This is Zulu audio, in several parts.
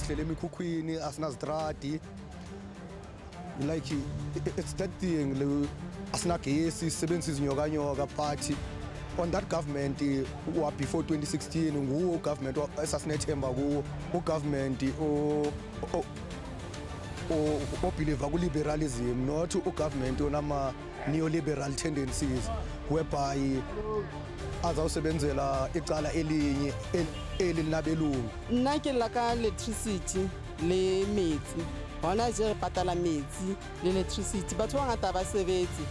sihlele emikhukhwini asinazitradi like it's that thing asinagesi sisebenzisa izinyokanyoka but on that government before 2016 nguwo government esasinethemba kuwo ugovernment believe ku-liberalism not ugovernment onama neoliberal tendencies whereby azawusebenzela icala elinye elinabelungu. Nna ke la ka electricity le metsi hona je re patala metsi le electricity batho ba ngata ba sebetse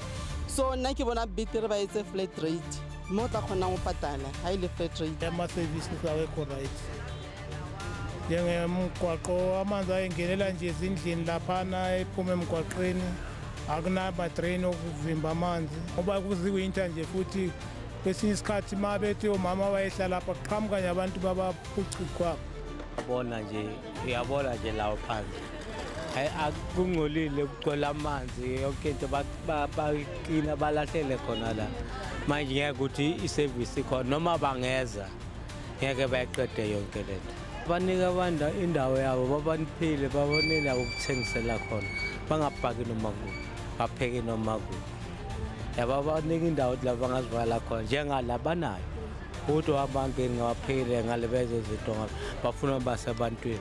so nna ke bona betere ba etse flat rate mo tla khona go patala ha ile flat rate ama services awekho right njengemgwaqo amanzi ayingelela nje ezindlini laphana ephuma emgwaqweni akunaba drain okuvimba amanzi ngoba kuziwinter nje futhi kwesinye isikhathi mabethi omama bayehlala lapha qhamuka nje abantu babaphucikwa bona nje uyabona nje lawo phansi akungcolile ukucola amanzi yonke into baklina balahlele khona la manje ngeke ukuthi iservice ikhona noma bangeza ngeke bayiqede yonke lento banika abantu indawo yabo babaniphile babonela ukuthengisela khona bangabhaki noma kuphi bapheke noma kuphi yaba banika indawo la bangazivala khona njengala banayo ukuthi abantu ngabaphile ngale beze izinto bafuna basebantwini.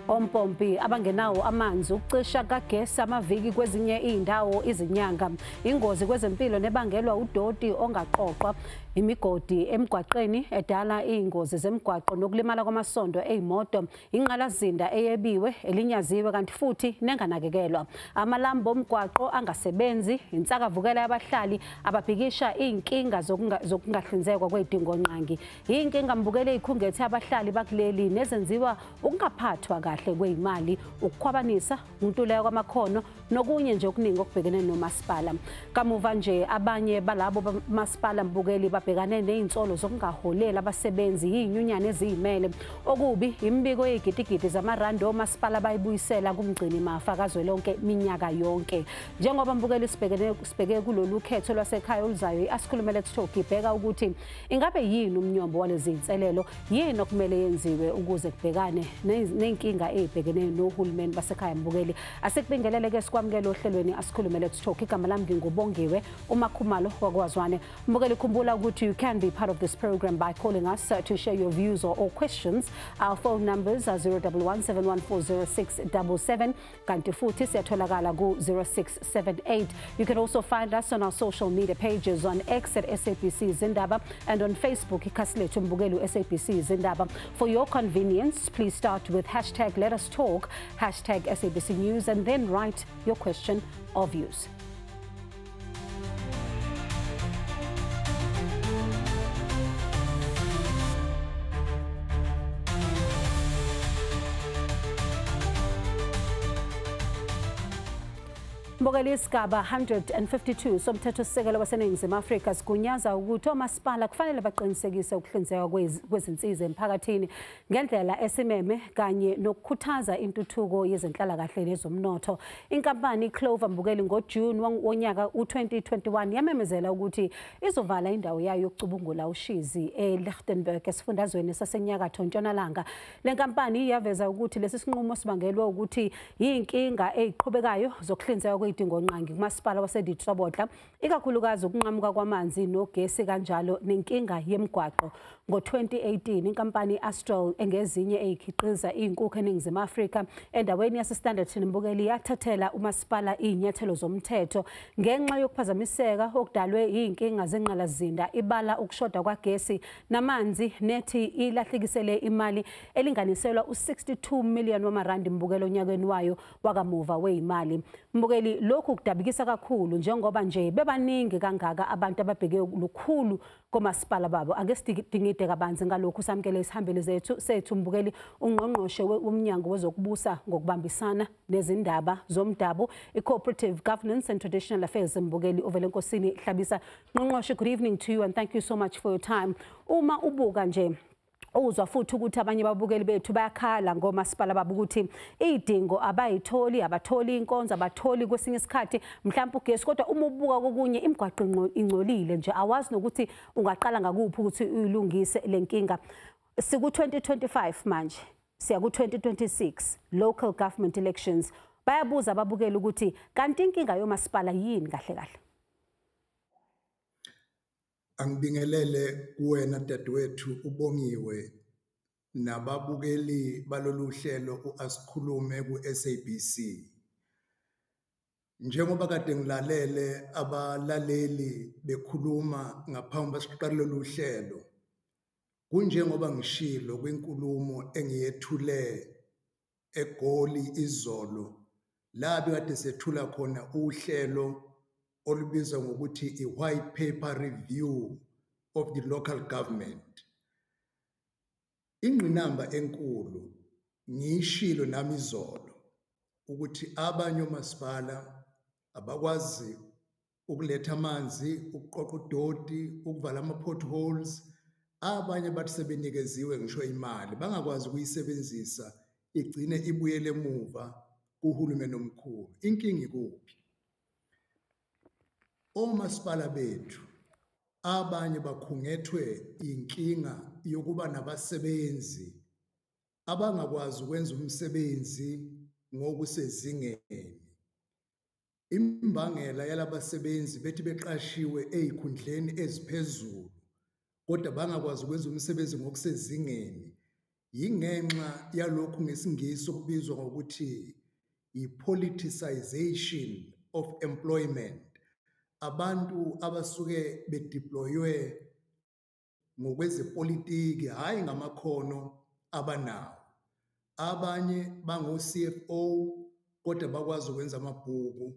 Ompompi abangenawo amanzi ukucisha kagesi amaviki kwezinye izindawo izinyanga ingozi kwezempilo nebangelwa udoti ongaqoqwa imigodi emgwaqeni edala izingozi zemgwaqo nokulimala kwamasondo ezimoto inqalazinda eyebiwe elinyaziwe kanti futhi nenganakekelwa amalambo omgwaqo angasebenzi insakavukela yabahlali ababhikisha izinkinga zokungahlinzekwa kwezidingonqangi inkinga mbukele ikhungethe abahlali bakuleli nezenziwa ukungaphathwa kahle kwezimali ukukhwabanisa untuleka kwamakhono nokunye nje okuningi okubhekene nomasipala kamuva nje abanye balabo bamasipala mbukeli babhekane nezinsolo zokungaholela abasebenzi izinyunyana ezimele okubi imbiko yegidigidi zamarandi omasipala bayibuyisela kumgcini mafa kazwelonke minyaka yonke njengoba mbukeli sibheke kulolu khetho lwasekhaya oluzayo iasikhulume let's talk ibheka ukuthi ingabe yini umnyombo walezi inselelo yini okumele yenziwe ukuze kubhekane nenkinga ezibhekene nohulumeni basekhaya mbukeli asekubingelele ke sikwamukela ohlelweni asikhulume let's talk igama lami ngingubongiwe umakhumalo wakwazwane mbukeli khumbula ukuthi you can be part of this program by calling us to share your views or questions. Our phone numbers are 011-714-0677 kanti futhi siyatholakala ku 0678. You can also find us on our social media pages on X at SABC Zindaba and on Facebook ikhasilethu mbukeli SABC Zindaba. For your convenience, please start with #LetUsTalk, #SABC News, and then write your question or views. Mbokeli isigaba 152 somthethosisekelo waseNingizimu Afrika sigunyaza ukuthi omasipala kufanele baqinisekise ukuhlinzeka kwezinsiza emphakathini ngendlela esimeme kanye nokukhuthaza intuthuko yezenhlalakahle nezomnotho. Inkampani Clover mbukeli ngoJune wonyaka u2021 yamemezela ukuthi izovala indawo yayo yokucubungula ushizi eLichtenburg esifundazweni sasenyakatho ntshonalanga. Le nkampani yaveza ukuthi lesi sinqumo sibangelwa ukuthi yinkinga eziqhubekayo zokuhlinzeka idingonqangi kumasipala waseDithobodla ikakhulukazi ukunqamuka kwamanzi nogesi kanjalo nenkinga yemgwaqo. Ngo2018 inkampani Astral engezinye ezikhiqiza izinkukhu eNingizimu Afrika endaweni yaseStanderton mbukeli yathathela umasipala izinyathelo zomthetho ngenxa yokuphazamiseka okudalwe izinkinga zenqalazinda ibala ukushoda kwagesi namanzi nethi ilahlekisele imali elinganiselwa u62 million wamarandi mbukelo onyakeni wayo wakamuva weimali. Mbukeli lokhu kudabikisa kakhulu njengoba nje bebaningi kangaka abantu ababheke lukhulu komasipala babo. Ake sidingide kabanzi ngalokhu samkele isihambeli sethu mbukeli ungqongqoshe womnyango wezokubusa ngokubambisana nezindaba zomdabu i-Cooperative Governance and Traditional Affairs mbukeli Ovelenkosini Hlabisa. Ngqongqoshe, good evening to you and thank you so much for your time. Uma ubuka nje uzwa futhi ukuthi abanye babukeli bethu bayakhala ngomasipala babo ukuthi idingo abayitholi, abatholi inkonzo, abatholi kwesinye isikhathi mhlawumbe ugesi, kodwa uma ubuka kokunye imigwaqo ingcolile nje, awazi nokuthi ungaqala ngakuphi ukuthi uyilungise lenkinga. Siku 2025 manje, siya ku 2026 local government elections. Bayabuza ababukeli ukuthi kanti inkinga yomasipala yini kahle kahle? Angibingelele kuwena dadewethu uBongiwe nababukeli balolu hlelo uAsikhulume ku-SABC. Njengoba kade ngilalele abalaleli bekhuluma ngaphambi basiqala lolu hlelo, kunjengoba ngishilo kwinkulumo engiyethule eGoli izolo, la bekade sethula khona uhlelo olubizwa ngokuthi i-white paper review of the local government. Ingqinamba enkulu ngiyishilo nami izolo ukuthi abanye omasipala abakwazi ukuletha amanzi, ukuqoqa udoti, ukuvala ama-potholes. Abanye bathi sebenikeziwe ngisho imali bangakwazi ukuyisebenzisa, igcine ibuyele emuva kuhulumeni omkhulu. Inkinga ikuphi? Omasipala bethu abanye bakhungethwe inkinga yokuba nabasebenzi abangakwazi ukwenza umsebenzi ngokusezingeni. Imbangela yalabasebenzi bethi beqashiwe ezikhundleni eziphezulu kodwa bangakwazi ukwenza umsebenzi ngokusezingeni yingenxa yalokhu ngesingisi okubizwa ngokuthi i-politicization of employment. Abantu abasuke bedeploywe ngokwezepolitiki, hayi ngamakhono abanawo. Abanye bango-CFO kodwa bakwazi ukwenza amabhuku,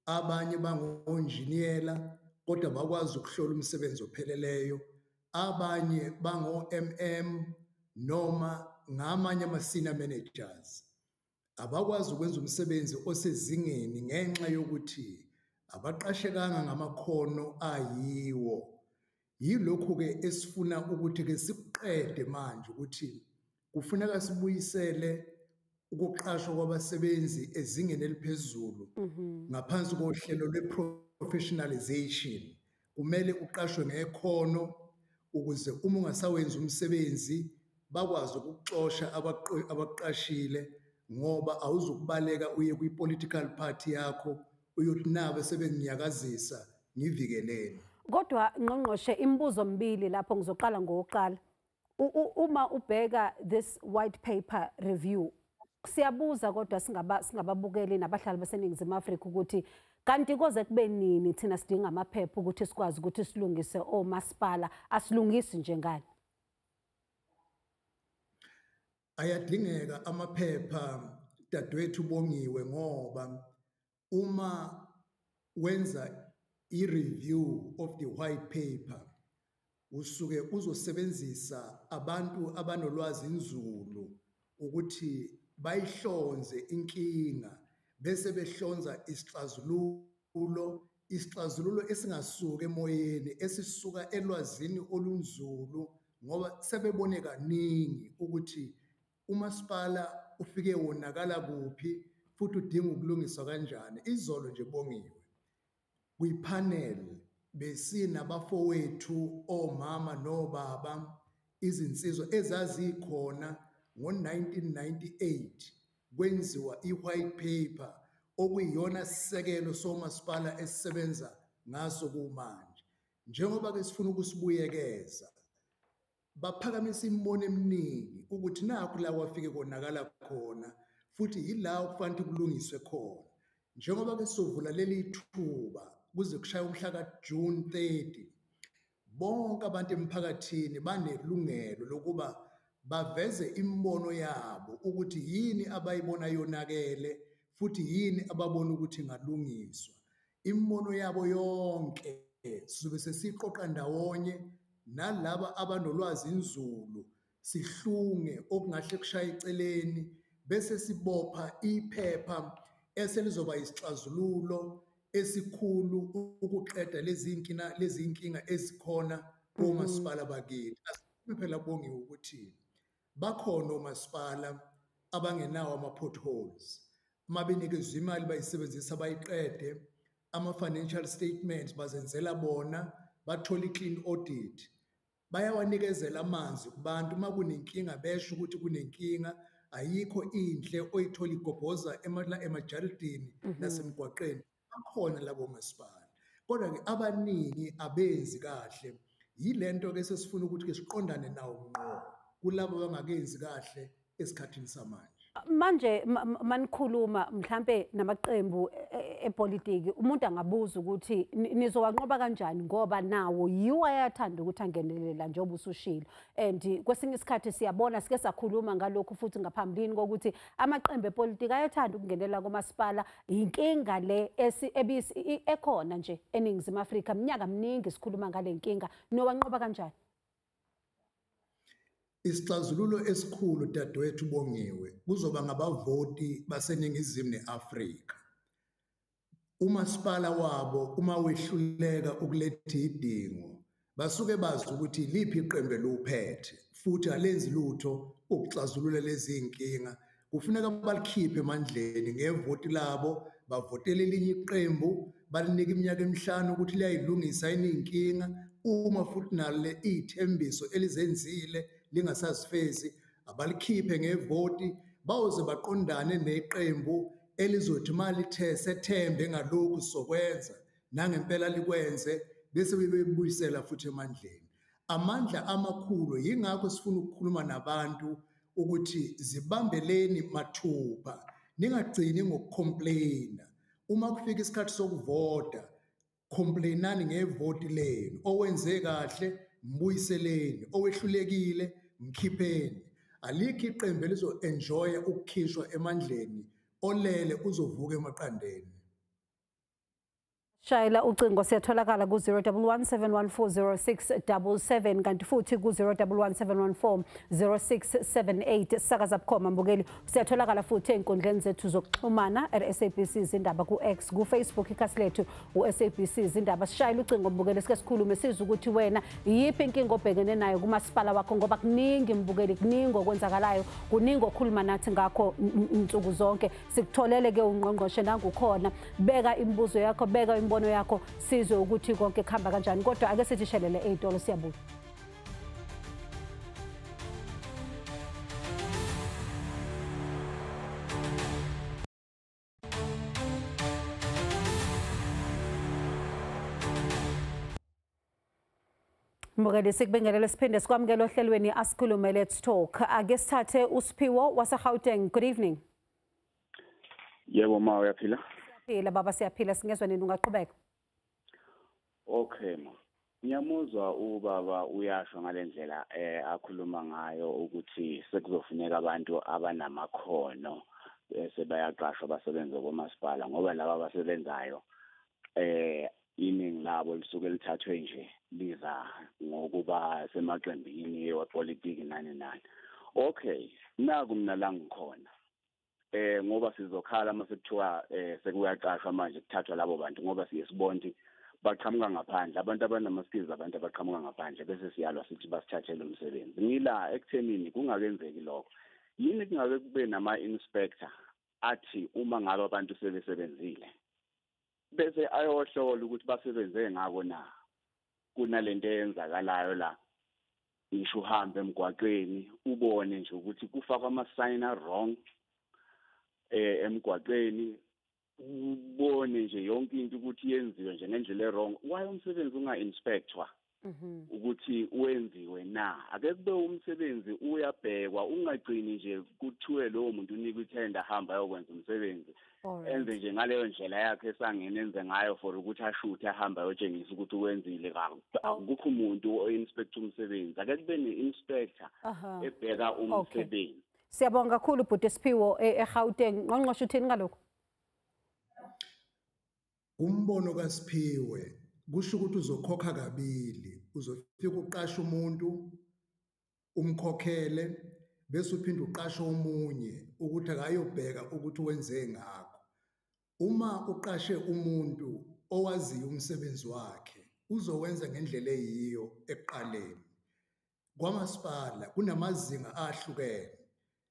abanye bango-enjiniyela kodwa bakwazi ukuhlola umsebenzi opheleleyo, abanye bango-MM noma ngamanye ama-senior managers. Abakwazi ukwenza umsebenzi osezingeni ngenxa yokuthi abaqashekanga ngamakhono ayiwo. Yilokhu-ke esifuna ukuthi-ke sikuqede manje ukuthi kufuneka sibuyisele ukuqashwa kwabasebenzi ezingeni eliphezulu ngaphansi kohlelo lwe-professionalization. Kumele uqashwe ngekhono ukuze uma ungasawenza umsebenzi bakwazi ukuxosha abaqashile, ngoba awuzukubaleka uye kwi-political party yakho uyothi nabe sebenginyakazisa ngivikeleni. Kodwa ngqongqoshe, imibuzo mbili lapho ngizoqala ngokuqala. Uma ubheka this white paper review, siyabuza kodwa singababukeli nabahlali baseNingizimu Afrika ukuthi kanti koze kube nini thina sidinga amaphepha ukuthi sikwazi ukuthi silungise omasipala, asilungisi nje ngani? Ayadingeka amaphepha dadewethu Bongiwe, ngoba uma wenza i-review of the white paper usuke uzosebenzisa abantu abanolwazi nzulu ukuthi bayihlonze inkinga bese behlonza isixazululo esingasuka emoyeni, esisuka elwazini olunzulu, ngoba sebebone kaningi ukuthi umasipala ufike wonakala kuphi futhi udinga ukulungiswa kanjani. Izolo nje Bongiwe kwi-panel besinabafowethu omama nobaba, izinsizwa ezazikhona ngo-1998 kwenziwa i-white paper okuyiyona sisekelo somasipala esisebenza ngaso kumanje. Njengoba-ke sifuna ukusibuyekeza, baphakamisa imibono eminingi ukuthi nakho la kwafike konakala khona futhi yila kufanele kulungiswe khona. Njengoba-ke sovula leli thuba kuze kushaya umhla kaJune 30, bonke abantu emphakathini banelungelo lokuba baveze imibono yabo ukuthi yini abayibona yonakele futhi yini ababona ukuthi ingalungiswa. Imibono yabo yonke sizobe sesiqoqa ndawonye nalaba abanolwazi nzulu, sihlunge okungahle kushaya eceleni bese sibopha iphepha eselizoba isixazululo esikhulu ukuqeda lezi inkinga ezikhona komasipala bakithi. phela bongiwe ukuthi bakhona omasipala abangenawo ama-potholes. Uma benikezwa imali bayisebenzisa bayiqede, ama-financial statements bazenzela bona, bathola i-clean audit. Bayawanikezela amanzi kubantu uma kunenkinga besho ukuthi kunenkinga, ayikho inhle oyithola igobhoza emajaridini nasemgwaqeni. Bakhona labo masipala. Kodwa-ke abaningi abenzi kahle. Yilento-ke sesifuna ukuthi-ke siqondane nawo ngqo kulabo abangakenzi kahle esikhathini samanje. Manje manikhuluma mhlambe namaqembu epolitiki umuntu angabuza ukuthi nizowanqoba kanjani ngoba nawo yiwo ayathanda ukuthi angenelela njengoba usushilo, and kwesinye isikhathi siyabona sike sakhuluma ngalokho futhi ngaphambilini kokuthi amaqembu epolitiki ayathanda ukungenelela komasipala. Inkinga le ekhona nje eNingizimu Afrika minyaka miningi sikhuluma ngale nkinga, nowanqoba kanjani? Isixazululo esikhulu dadewethu Bongiwe kuzoba ngabavoti baseNingizimu neAfrika. Umasipala wabo uma wehluleka ukuletha idingo basuke bazi ukuthi liphi iqembu eluphethe futhi alenzi lutho ukuxazulula lezi inkinga. Kufuneka balikhiphe emandleni ngevoti labo, bavotele elinye iqembu, balinike iminyaka emihlanu ukuthi liyayilungisa inkinga. Uma futhi nalo ithembiso elizenzile lingasazifezi, abalikhiphe ngevoti, bawoze baqondane neqembu elizothi mali sethembe ngalokhu sokwenza nangempela likwenze bese bebuyisela futhi emandleni. Amandla amakhulu yingakho sifuna ukukhuluma nabantu ukuthi zibambeleni mathupha, ningagcini ngokukhomplayina. Uma kufika isikhathi sokuvota, complainani ngevoti lenu, owenze kahle mbuyiseleni, owehlulekile mkhipheni. Alikho iqembu elizo-enjoya ukukhishwa emandleni, olele uzovuka emaqandeni. Shayela ucingo siyatholakala ku 011 714 0677 kanti futhi ku 011 714 0678. Sakaza bukhoma mbukeli, siyatholakala futhi einkundleni zethu zokuxhumana @SABC izindaba ku X, ku Facebook ikhasi lethu uSABC izindaba. Shayela ucingo mbukeli sike sikhulume sizwe ukuthi wena yipi inkinga obhekene nayo kumasipala wakho ngoba kuningi mbukeli, kuningi okwenzakalayo, kuningi okhuluma nathi ngakho insuku zonke. Sikutholele ke ungqongqoshe nangukhona, beka imibuzo yakho, beka imbono yakho, sizwe ukuthi konke kuhamba kanjani. Kodwa ake sithi shelele ey'tolo siyabuya. Mbukeli sikubingelele siphinde sikwamukele ohlelweni asikhulume Let's Talk. Ake sithathe uSiphiwo waseGauteng. Good evening. Yebo ma, uyaphila? Siyaphila baba, siyaphila. Singezwe nini, ungaqhubeka? Okay ma. Ngiyamuzwa ubaba uyasho ngalendlela akhuluma ngayo ukuthi sekuzofuneka abantu abanamakhono bese bayaqashwa basebenze komasipala ngoba laba abasebenzayo iningi labo lisuke lithathwe nje liza ngokuba semaqembini epolitiki nani nani. Okay, naku mina la ngikhona. Ngoba sizokhala mase kuthiwa sekuyaqashwa manje kuthathwa labo bantu ngoba siyesibonti baqhamuka ngaphandle, abantu abanama-skills, abantu abaqhamuka ngaphandle bese siyalwa sithi basithathele umsebenzi. Ngila ekuthenini kungakenzeki lokho. Yini kungake kube nama-inspector athi uma ngabe abantu sebesebenzile bese ayohlola ukuthi basebenze ngako na kunalento eyenzakalayo la. Ngisho uhambe emgwaqweni ubone nje ukuthi kufakwa ama-sign wrong emgwaqweni, ubone nje yonke into ukuthi yenziwe nje ngendlela wrong. Why umsebenzi unga-inspectwa ukuthi wenziwe na? Ake kube umsebenzi uyabhekwa, ungagcini nje kuthiwe lowo muntu unika ithenda ahamba ayokwenza umsebenzi enze nje ngaleyo ndlela yakhe esangene enze ngayo for ukuthi ashuthe ahamba ayotshengisa ukuthi uwenzile. Akukho umuntu o-inspector umsebenzi. Ake kube ne-inspector ebheka umsebenzi. Siyabonga kakhulu bhuti Siphiwo eGauteng. Ngqongqoshe uthini ngalokho? Umbono kaSiphiwe kusho ukuthi uzokhokha kabili. Uzofika uqasha umuntu umkhokhele bese uphinde uqasha omunye ukuthi akayobheka ukuthi wenze ngakho. Uma uqashe umuntu owaziyo umsebenzi wakhe uzowenza ngendlela eyiyo ekuqaleni. kwamasipala kunamazinga ahlukene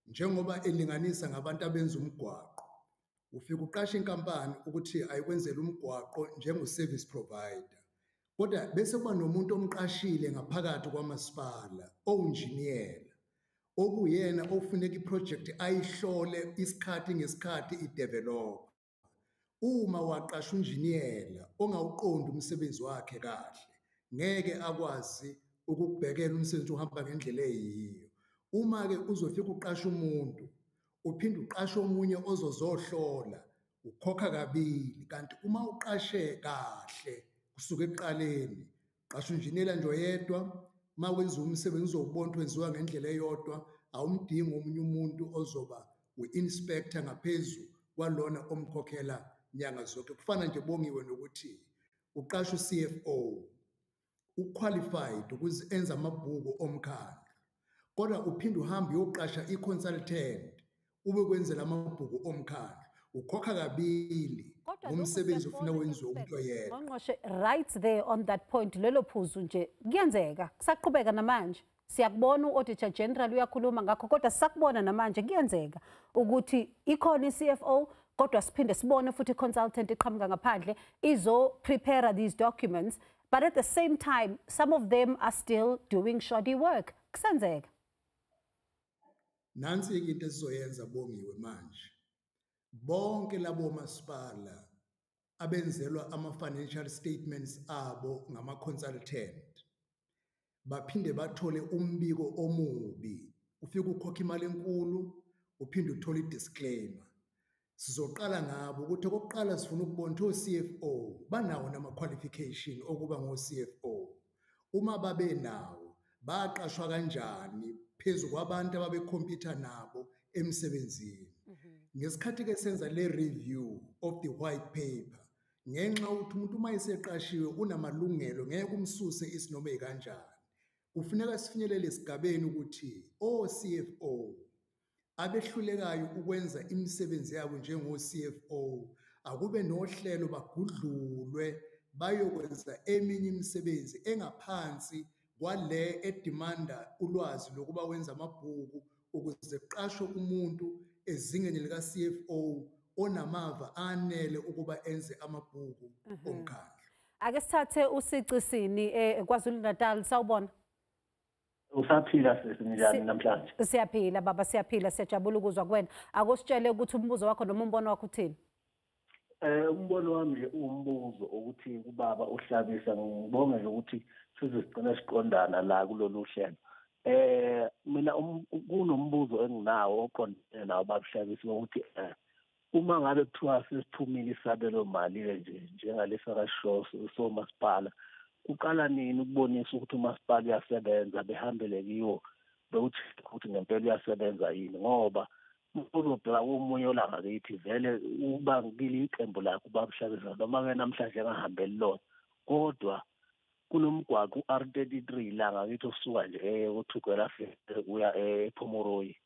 njengoba elinganisa ngabantu abenza umgwaqo. Ufika uqashe inkampani ukuthi ayikwenzela umgwaqo njengo-service provider. Kodwa bese kuba nomuntu omqashile ngaphakathi kwamasipala, owunjiniyela, okuyena ofuneka iprojekthi ayihlole isikhathi ngesikhathi idevelopha. Uma waqasha unjiniyela ongawuqondi umsebenzi wakhe kahle, ngeke akwazi ukubhekela umsebenzi uhamba ngendlela eyiyo. Uma-ke uzofika uqasha umuntu, uphinde uqashe omunye ozozohlola, ukhokha kabili. Kanti uma uqashe kahle kusuka ekuqaleni, qasha unjiniyela nje oyedwa, uma wenza umsebenzi uzowubona wenziwa ngendlela eyodwa, awumdingi omunye umuntu ozoba u-inspector ngaphezulu kwalona omkhokhela nyanga zonke. Kufana nje Bongiwe nokuthi uqasha u-CFO, uqualified ukuze enze amabhuku omkhandlu, kodwa uphinde uhambe uyoqasha i-consultant ube kwenzela amabhuku omkhandlu, ukhokha kabili ngomsebenzi ufuna wenziwe umuntu oyedwa. Ngqongqoshe, right there on that point, lelo phuzu nje kuyenzeka, kusaqhubeka namanje. Siyakubona u-Auditor General uyakhuluma ngakho, kodwa sakubona namanje kuyenzeka ukuthi ikhona i-CFO kodwa siphinde sibone futhi i-consultant iqhamuka ngaphandle izo-prepare these documents, but at the same time some of them are still doing shoddy work. Kusenzeka. Nansi into esizoyenza Bongiwe manje. Bonke labo masipala abenzelwa ama-financial statements abo ngama-consultant baphinde bathole umbiko omubi. Ufika ukhokha imali enkulu, uphinde uthole i-disclaimer. Sizoqala ngabo ukuthi okokuqala sifuna ukubona ukuthi o-CFO banawo nama-qualification okuba ngo-CFO. Uma babe nawo, baqashwa kanjani phezu kwabantu ababekhompyutha nabo emsebenzini. Ngesikhathi-ke senza le review of the white paper, ngenxa ukuthi umuntu uma eseqashiwe unamalungelo ngeke umsuse isinoma kanjani. Kufuneka sifinyelele esigabeni ukuthi o-CFO abehlulekayo ukwenza imisebenzi yabo njengo-CFO akube nohlelo bagudlulwe bayokwenza eminye imisebenzi engaphansi kwale edimanda ulwazi lokuba wenza amabhuku ukuze kuqashwe umuntu ezingeni lika-CFO onamava anele ukuba enze amabhuku omkhandlu. Ake sithathe uSicisini KwaZulu Natal, sawubona. Usaphila sesinjani namhlanje? Siyaphila baba, siyaphila, siyajabula ukuzwa kuwena. Akusitshele ukuthi umbuzo wakho noma umbono wakho uthini? Umbono wami nje umbuzo ukuthi ubaba uhlabisa, ngibonge nje ukuthi sizigcina siqondana la kulolu hlelo. Mina kunombuzo enginawo oqondene nawo babuhlabisa ukuthi uma ngabe kuthiwa sesiphumile isabelo mali nje njengalesa kasho somasipala, uqala nini ukubonisa ukuthi umasipala uyasebenza behambele kiwo ukuthi ngempela uyasebenza yini? Ngoba uzobheka umunye olangakithi vele uba ngili iqembu lakho babuhlabisa noma-ke namhlanje engahambeli lona, kodwa kunomgwaqo u-R33 la ngakithi osuka nje uThugela uya ePhomoroyi.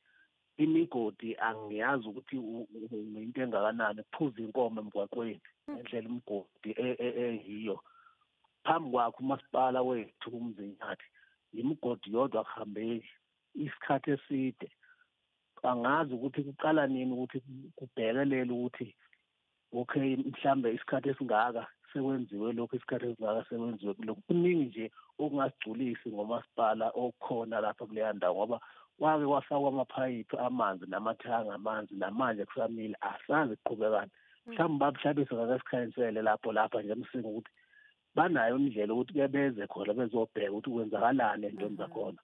Imigodi angiyazi ukuthi into engakanani, kuphuza inkomo emgwaqweni ngendlela imigodi eyiyo. Phambi kwakho umasipala wethu kumzinyathi imigodi yodwa akuhambeki isikhathi eside. Angazi ukuthi kuqala nini ukuthi kubhekelele ukuthi okay mhlambe isikhathi esingaka sekwenziwe lokho, isikhathi esingaka sekwenziwe lokho. Kuningi nje okungasigculisi ngomasipala okukhona lapha kuleya ndawo, ngoba wake wafakwa amaphayiphi amanzi namathanga amanzi namanje kusamile asazi kuqhubekani. Mhlawumbe babuhlabisa ngakesikhanyisele lapha nje emsinga ukuthi banayo indlela ukuthi beze khona bezobheka ukuthi kwenzakalani entweni zakhona.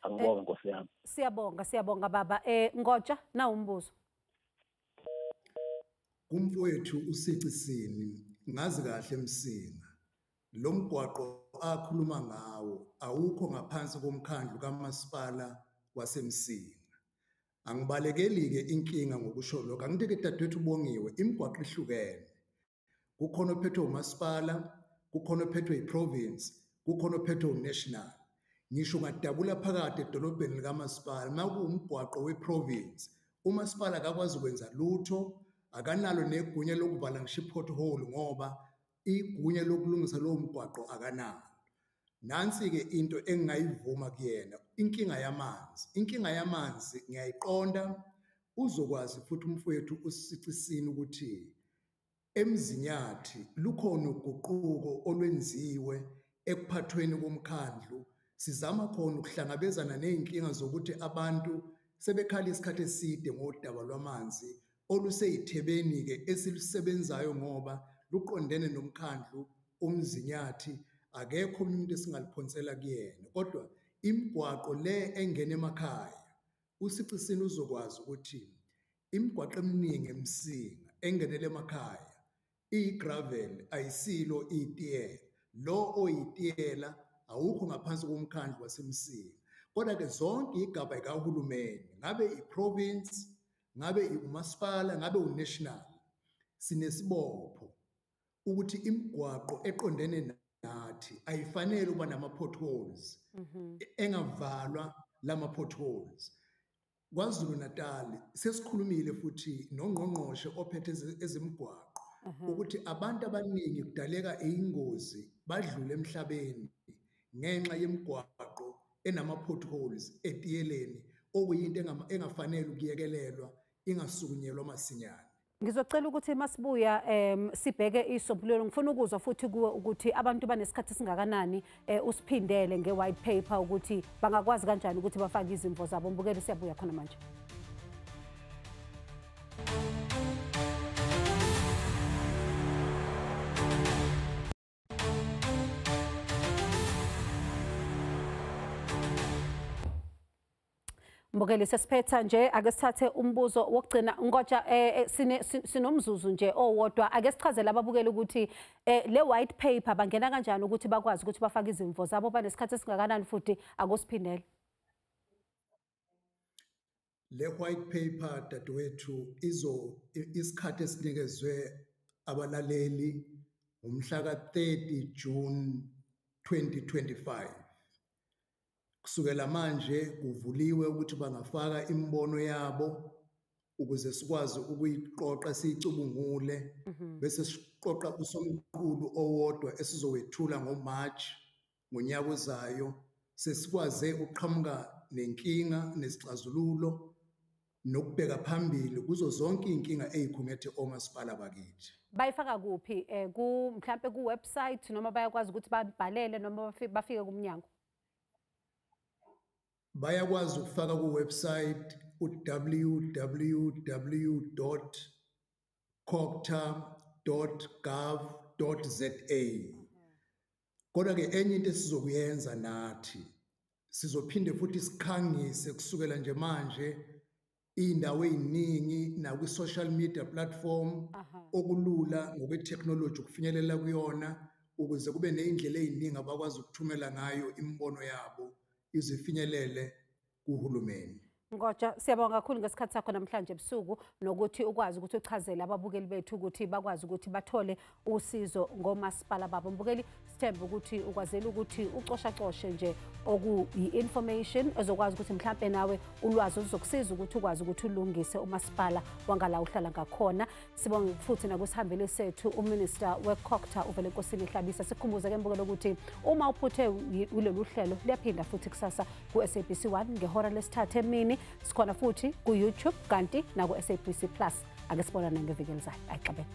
Angibonge Nkosi yami. Siyabonga baba. Ngotsha na umbuzo. Kumfowethu uSicisini ngazi kahle Msinga, lo mgwaqo akhuluma ngawo awukho ngaphansi komkhandlu kamasipala waseMsinga. Angibalekeli-ke inkinga ngokusho lokho, angithi-ke dadewethu Bongiwe, imigwaqo ihlukene. Kukhona ophethwe umasipala, kukhona ophethwe i-province, kukhona ophethwe u-national. Ngisho ngadabula phakathi edolobheni likamasipala, makuwumgwaqo we-province, umasipala akakwazi ukwenza lutho, akanalo negunya lokuvala ngisho i-pothole ngoba igunya lokulungisa lowo mgwaqo akanalo. nansi-ke into engingayivuma kuyena, inkinga yamanzi ngiyayiqonda, uzokwazi futhi umfowethu uSicisini ukuthi eMzinyathi lukhona uguquko olwenziwe ekuphathweni komkhandlu. Sizama khona ukuhlangabezana ney'nkinga zokuthi abantu sebekhala isikhathi eside ngodaba lwamanzi oluseyithebeni-ke esilusebenzayo ngoba luqondene nomkhandlu uMzinyathi. Akekho umuntu esingaliphonsela kuyena, kodwa imigwaqo le engena emakhaya uSicisini uzokwazi ukuthi imigwaqo eminingi eMsinga engenele emakhaya i-gravel ayisilo itiyela, lo oyitiyela awukho ngaphansi komkhandlu waseMsinga. Kodwa-ke zonke igaba likahulumeni, ngabe i-province, ngabe umasipala, ngabe unational, sinesibopho ukuthi imigwaqo eqondene nathi ayifanele ukuba nama-potholes, engavalwa lama-potholes. KwaZulu Natal sesikhulumile futhi nongqongqoshe ophethe ezemigwaqo ukuthi abantu abaningi kudaleka ingozi badlule emhlabeni ngenxa yemigwaqo enama-potholes etiyeleni, okuyinto engafanele ukuyekelelwa ingasukunyelwa masinyane. Ngizocela ukuthi masibuya sibheke isombululo. Ngifuna ukuzwa futhi kuwe ukuthi abantu banesikhathi singakanani usiphindele nge-white paper ukuthi bangakwazi kanjani ukuthi bafake izimvo zabo. Mbukeli, siyabuya khona manje. Mbukeli, sesiphetha nje, ake sithathe umbuzo wokugcina. Ngoja sinomzuzu nje owodwa, ake sichazele ababukeli ukuthi le white paper bangena kanjani ukuthi bakwazi ukuthi bafake izimvo zabo, banesikhathi esingakanani futhi akusiphindele. Le white paper dadewethu isikhathi esinikezwe abalaleli umhla ka-30 June 2025. Kusukela manje kuvuliwe ukuthi bangafaka imibono yabo ukuze sikwazi ukuyiqoqa siyicubungule bese siqoqa usomqulu owodwa esizowethula ngoMarch ngonyaka ozayo, sesikwaze ukuqhamuka nenkinga nesixazululo nokubheka phambili kuzo zonke inkinga ezikhumethe omasipala bakithi. Bayifaka kuphi? Mhlambe ku website noma bayakwazi ukuthi babhalele noma bafike kumnyango? Bayakwazi ukufaka ku website www.cogta.gov.za. Kodwa ke enye into esizokuyenza nathi sizophinde futhi sikhangise kusukela nje manje indawo eziningi na ku social media platform okulula ngokwetechnology ukufinyelela kuyona ukuze kube nezindlela eziningi abakwazi ukuthumela ngayo imibono yabo izifinyelele kuhulumeni. Ngoja, siyabonga kakhulu ngesikhathi sakho namhlanje ebusuku nokuthi ukwazi ukuthi uchazele ababukeli bethu ukuthi bakwazi ukuthi bathole usizo ngomasipala babo. Mbukeli, sithemba ukuthi ukwazela ukuthi ucoshacoshe nje okuyi-information ezokwazi ukuthi mhlampe nawe ulwazi oluzokusiza ukuthi ukwazi ukuthi ulungise umasipala wangala uhlala ngakhona. Sibonga futhi nakusihambeli sethu uMinister weCogta uVelenkosini Hlabisa. Sikhumbuze ke mbukelo ukuthi uma uphuthe kulolu hlelo liyaphinda futhi kusasa ku-SABC1 ngehora lesithathu emini. Sikhona futhi ku YouTube kanti na ku SABC Plus. Ake sibonane ngeviki elizayo. Ayixabene.